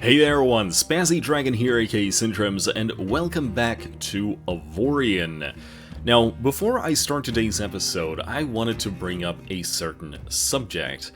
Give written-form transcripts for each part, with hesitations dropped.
Hey there everyone, Spazzy Dragon here, aka Syndromes, and welcome back to Avorion. Now, before I start today's episode, I wanted to bring up a certain subject.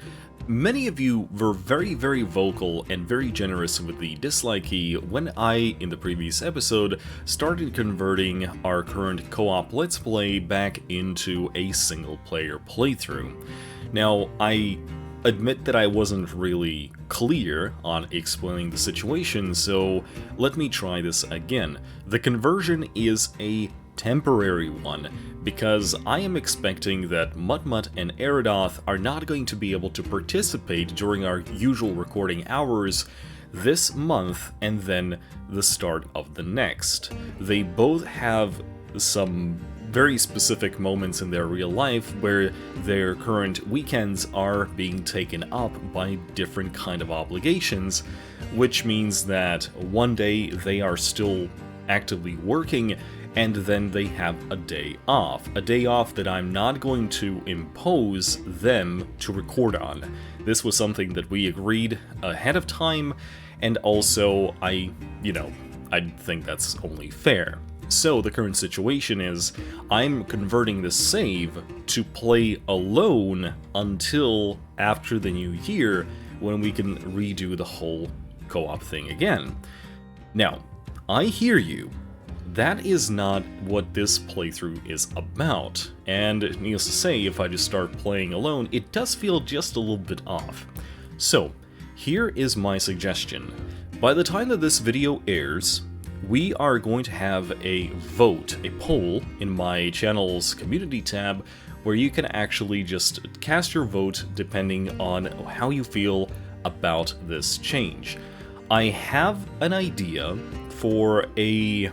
Many of you were very vocal and very generous with the dislike key when I, in the previous episode, started converting our current co-op Let's Play back into a single-player playthrough. Now, I admit that I wasn't really clear on explaining the situation, so let me try this again. The conversion is a temporary one, because I am expecting that Mutt and Aerodoth are not going to be able to participate during our usual recording hours this month and then the start of the next. They both have some very specific moments in their real life where their current weekends are being taken up by different kind of obligations, which means that one day they are still actively working and then they have a day off that I'm not going to impose them to record on. This was something that we agreed ahead of time, and also I think that's only fair. So the current situation is, I'm converting the save to play alone until after the new year, when we can redo the whole co-op thing again. Now, I hear you. That is not what this playthrough is about, and needless to say, if I just start playing alone, it does feel just a little bit off. So, here is my suggestion. By the time that this video airs, we are going to have a vote, a poll, in my channel's community tab, where you can actually just cast your vote depending on how you feel about this change. I have an idea for a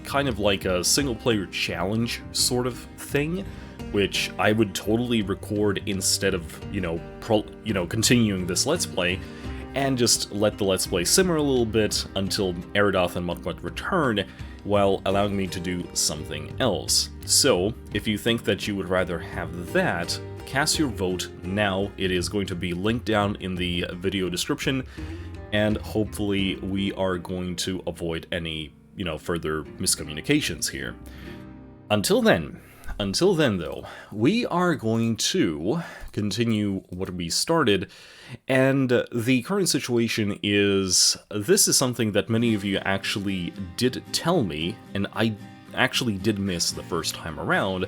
kind of like a single-player challenge sort of thing, which I would totally record instead of, continuing this Let's Play, and just let the Let's Play simmer a little bit until Aerodoth and Mutt return, while allowing me to do something else. So, if you think that you would rather have that, cast your vote now. It is going to be linked down in the video description, and hopefully we are going to avoid any, further miscommunications here. Until then though, we are going to continue what we started, and the current situation is, this is something that many of you actually did tell me, and I actually did miss the first time around,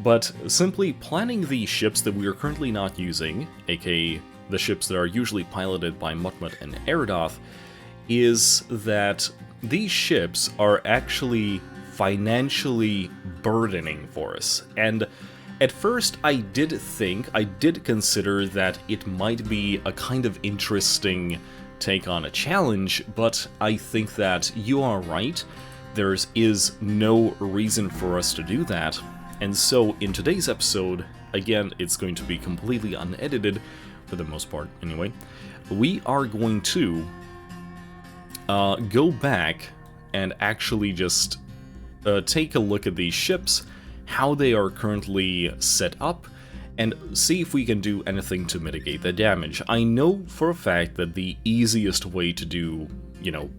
but simply planning the ships that we are currently not using, aka the ships that are usually piloted by Mutt and Aerodoth, is that these ships are actually financially burdening for us. And at first I did consider that it might be a kind of interesting take on a challenge, but I think that you are right. There is no reason for us to do that. And so in today's episode, again, it's going to be completely unedited, for the most part anyway, we are going to go back and actually just take a look at these ships, how they are currently set up, and see if we can do anything to mitigate the damage. I know for a fact that the easiest way to do,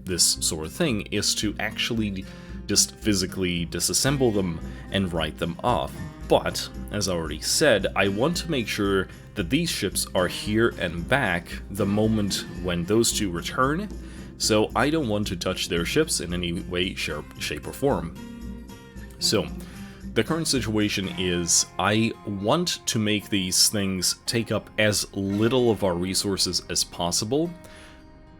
this sort of thing is to actually just physically disassemble them and write them off. But, as I already said, I want to make sure that these ships are here and back the moment when those two return, so I don't want to touch their ships in any way, shape, or form. So, the current situation is, I want to make these things take up as little of our resources as possible.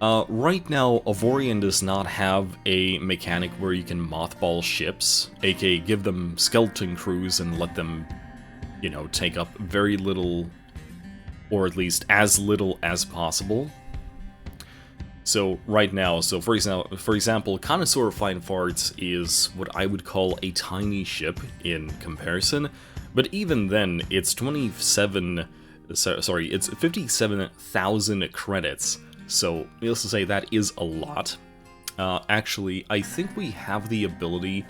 Right now, Avorion does not have a mechanic where you can mothball ships, aka give them skeleton crews and let them, take up very little, or at least as little as possible. So right now, for example, Connoisseur of Fine Farts is what I would call a tiny ship in comparison, but even then, it's 57,000 credits, so needless to say, that is a lot. Actually, I think we have the ability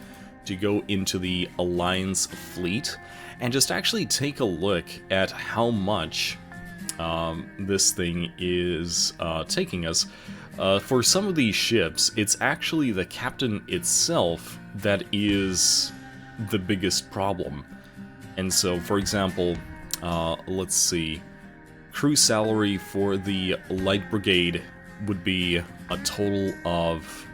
to go into the Alliance fleet and just actually take a look at how much this thing is taking us. For some of these ships, it's actually the captain itself that is the biggest problem. And so, for example, let's see, crew salary for the Light Brigade would be a total of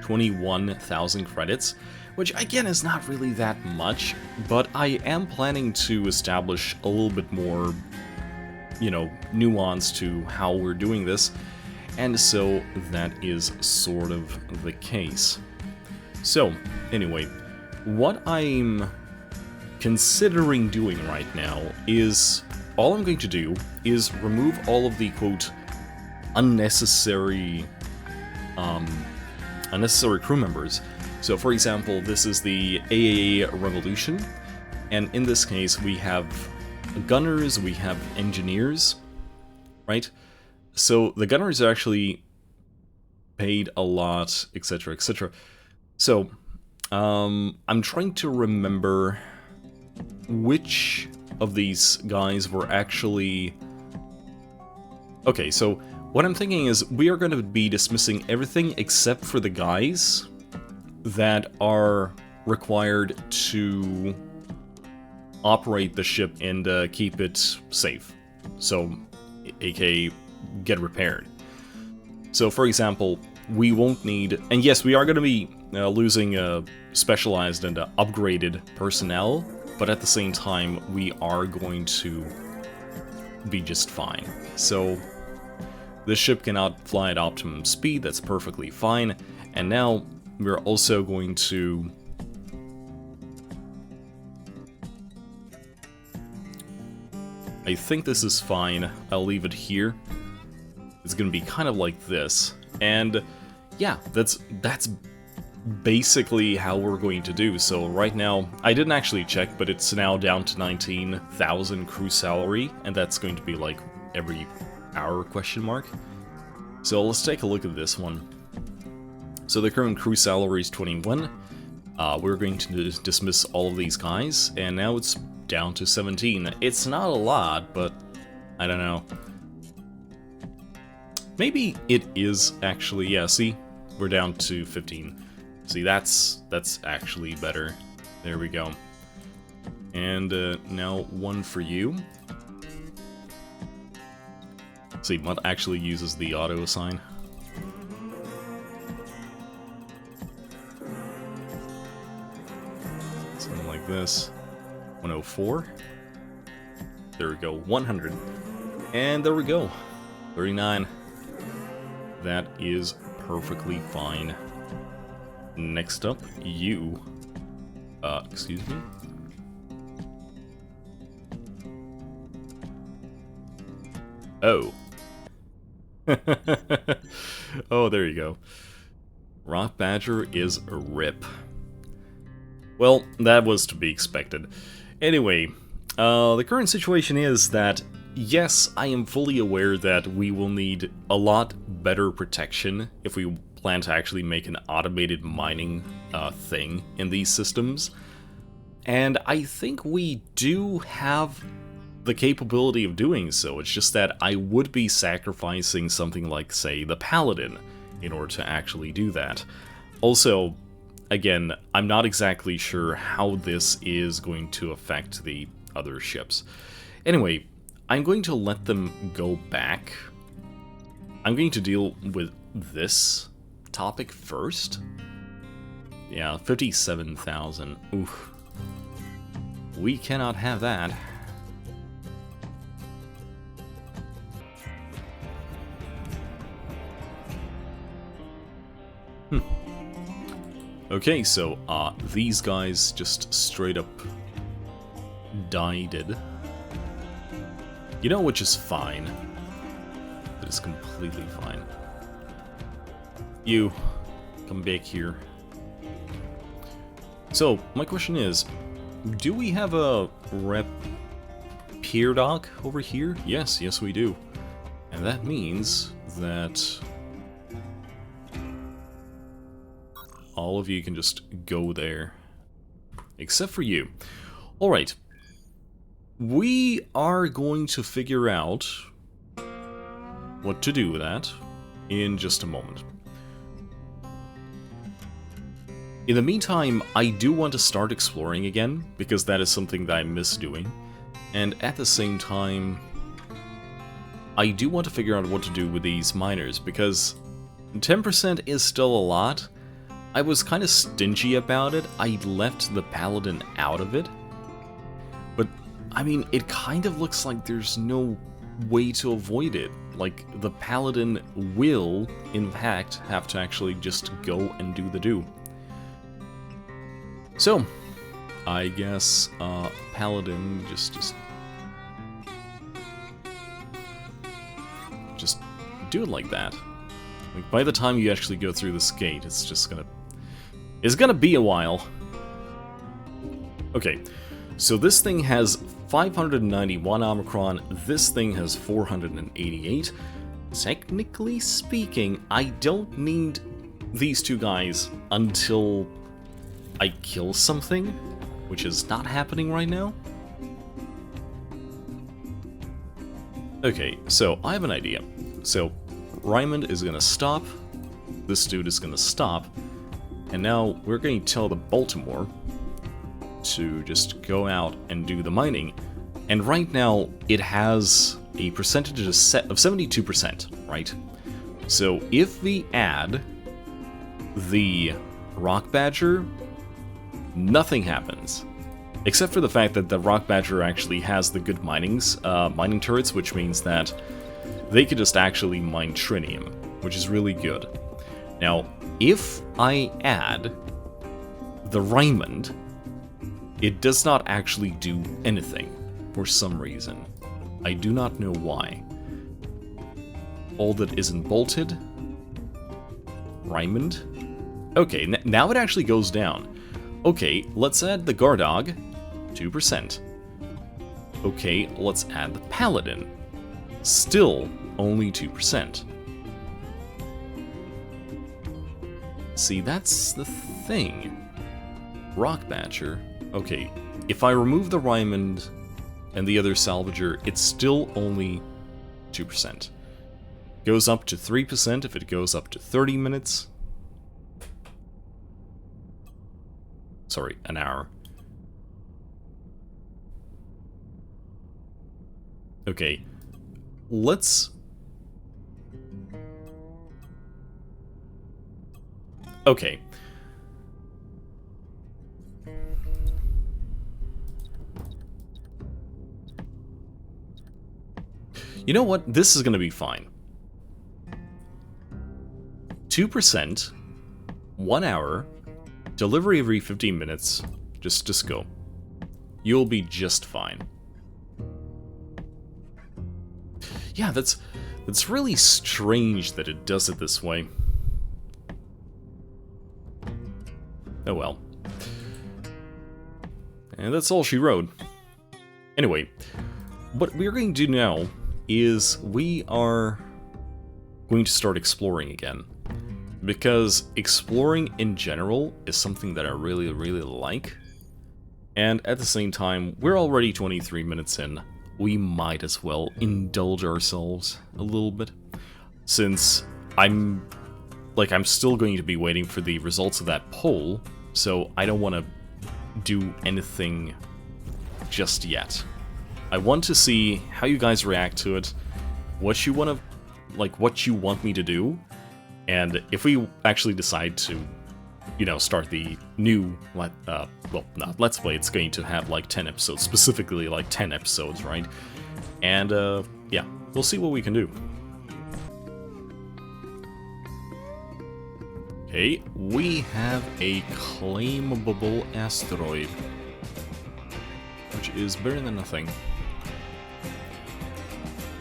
21,000 credits, which again is not really that much, but I am planning to establish a little bit more, you know, nuance to how we're doing this, and so that is sort of the case. So, anyway, what I'm considering doing right now is, all I'm going to do is remove all of the, quote, unnecessary crew members. So, for example, this is the AAA Revolution, and in this case we have gunners, we have engineers, right? So the gunners are actually paid a lot, etc., etc. So, I'm trying to remember which of these guys were actually... Okay, so what I'm thinking is we are going to be dismissing everything except for the guys that are required to operate the ship and keep it safe. So, aka get repaired. So, for example, we won't need... And yes, we are going to be losing specialized and upgraded personnel, but at the same time, we are going to be just fine. So, this ship cannot fly at optimum speed, that's perfectly fine. And now, we're also going to... I think this is fine. I'll leave it here. It's gonna be kind of like this. And yeah, that's basically how we're going to do. So right now, I didn't actually check, but it's now down to 19,000 crew salary, and that's going to be like every hour question mark. So let's take a look at this one. So the current crew salary is 21. We're going to dismiss all of these guys, and now it's down to 17. It's not a lot, but I don't know. Maybe it is actually, yeah, see? We're down to 15. See, that's actually better. There we go. And now one for you. See, Mutt actually uses the auto assign. Something like this. 104. There we go, 100. And there we go, 39. That is perfectly fine. Next up, you. Excuse me? Oh. Oh, there you go. Rock Badger is a rip. Well, that was to be expected. Anyway, the current situation is that, yes, I am fully aware that we will need a lot better protection if we plan to actually make an automated mining thing in these systems. And I think we do have the capability of doing so. It's just that I would be sacrificing something like, say, the Paladin in order to actually do that. Also, again, I'm not exactly sure how this is going to affect the other ships. Anyway, I'm going to let them go back. I'm going to deal with this topic first. Yeah, 57,000. Oof. We cannot have that. Okay, so, these guys just straight up died. You know, which is fine. It is completely fine. You, come back here. So, my question is, do we have a rep peer doc over here? Yes, yes we do. And that means that all of you can just go there. Except for you. Alright. We are going to figure out what to do with that. in just a moment. In the meantime, I do want to start exploring again, because that is something that I miss doing. And at the same time, I do want to figure out what to do with these miners, because 10% is still a lot. I was kind of stingy about it. I left the Paladin out of it. But, I mean, it kind of looks like there's no way to avoid it. Like, the Paladin will, in fact, have to actually just go and do the do. So, I guess, Paladin, just do it like that. Like, by the time you actually go through this gate, it's gonna be a while. Okay, so this thing has 591 Omicron, this thing has 488. Technically speaking, I don't need these two guys until I kill something, which is not happening right now. Okay, so I have an idea. So, Raymond is gonna stop, this dude is gonna stop, and now we're going to tell the Baltimore to just go out and do the mining. And right now, it has a percentage of 72%, right? So if we add the Rock Badger, nothing happens. Except for the fact that the Rock Badger actually has the good mining turrets, which means that they could just actually mine Trinium, which is really good. Now, if I add the Raymond, it does not actually do anything for some reason. I do not know why. All that isn't bolted. Raymond. Okay, now it actually goes down. Okay, let's add the Gardog, 2%. Okay, let's add the Paladin. Still only 2%. See, that's the thing. Rock Badger. Okay, if I remove the Raymond and the other Salvager, it's still only 2%. Goes up to 3% if it goes up to 30 minutes. Sorry, an hour. Okay, let's... Okay. You know what? This is gonna be fine. 2%, 1 hour, delivery every 15 minutes, just go. You'll be just fine. Yeah, that's really strange that it does it this way. Oh well. And that's all she wrote. Anyway, what we're going to do now is we are going to start exploring again. Because exploring in general is something that I really, really like. And at the same time, we're already 23 minutes in. We might as well indulge ourselves a little bit. Since I'm still going to be waiting for the results of that poll, so I don't want to do anything just yet. I want to see how you guys react to it, what you want me to do, and if we actually decide to, you know, start the new, well, not Let's Play, it's going to have like 10 episodes, specifically like 10 episodes, right? And, yeah, we'll see what we can do. Okay, we have a claimable asteroid, which is better than nothing.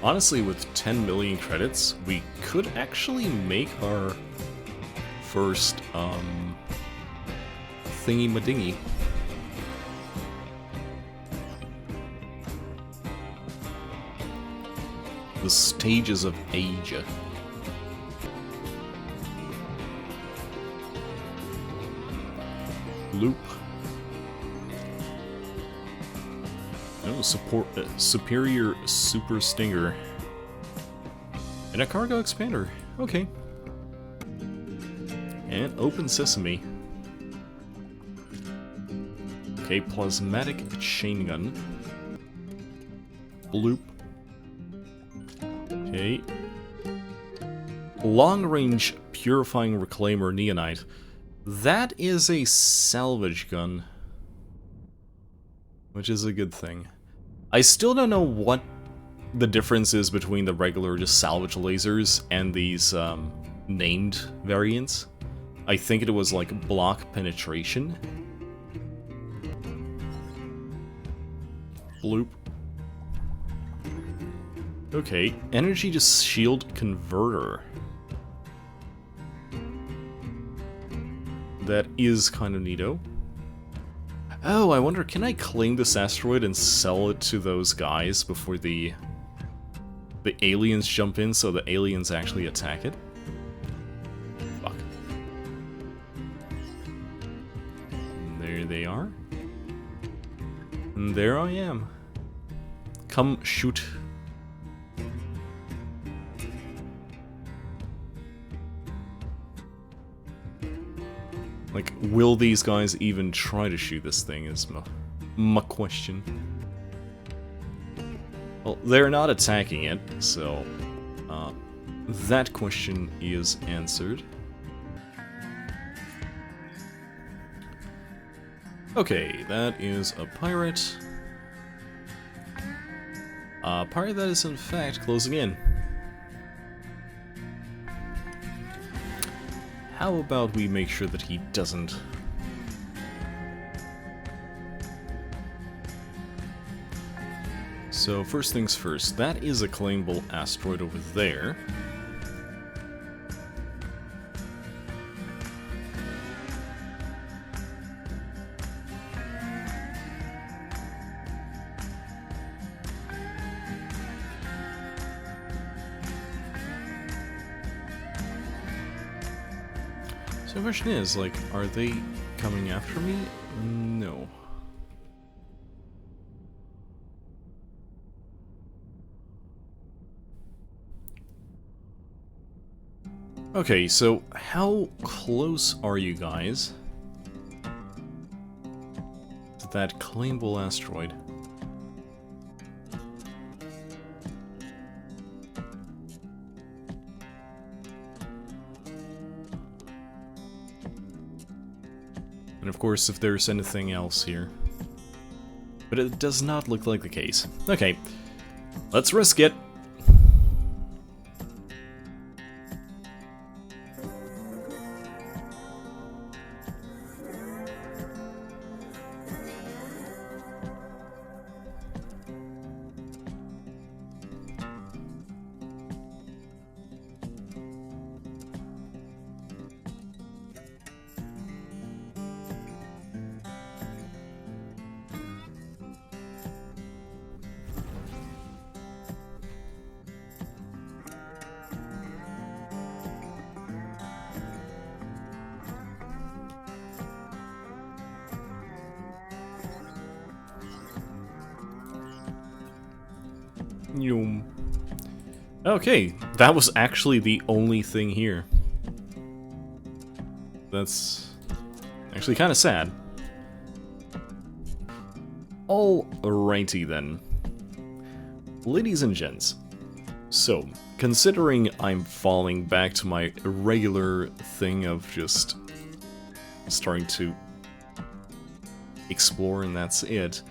Honestly, with 10 million credits, we could actually make our first, thingy-madingy. The Stages of Asia. Loop. Oh, superior super stinger. And a cargo expander. Okay. And open sesame. Okay, plasmatic chain gun. Bloop. Okay. Long-range purifying reclaimer neonite. That is a salvage gun, which is a good thing. I still don't know what the difference is between the regular just salvage lasers and these named variants. I think it was like block penetration. Bloop. Okay, energy to shield converter. That is kind of neato. Oh, I wonder, can I claim this asteroid and sell it to those guys before the aliens jump in, so the aliens actually attack it? Fuck. And there they are. And there I am. Come shoot. Like, will these guys even try to shoot this thing is my question. Well, they're not attacking it, so that question is answered. Okay, that is a pirate. A pirate that is in fact closing in. How about we make sure that he doesn't... So first things first, that is a claimable asteroid over there. So the question is, like, are they coming after me? No. Okay, so how close are you guys to that claimable asteroid? And of course, if there's anything else here. But it does not look like the case. Okay, let's risk it. Okay, that was actually the only thing here. That's actually kind of sad. Alrighty then. Ladies and gents, so, considering I'm falling back to my regular thing of just starting to explore and that's it,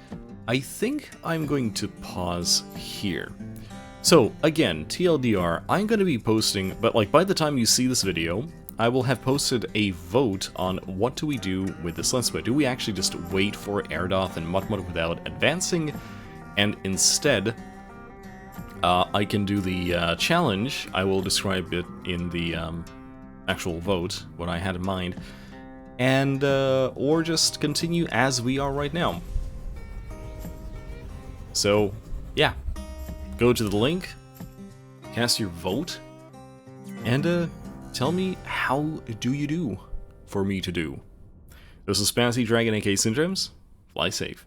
I think I'm going to pause here. So, again, TLDR, I'm going to be posting, but like by the time you see this video, I will have posted a vote on what do we do with this Let's Play. Do we actually just wait for Aerodoth and Mutt without advancing, and instead, I can do the challenge. I will describe it in the actual vote, what I had in mind, and or just continue as we are right now. So, yeah. Go to the link, cast your vote, and tell me how do you do for me to do. This is Fancy Dragon aka Syndromes. Fly safe.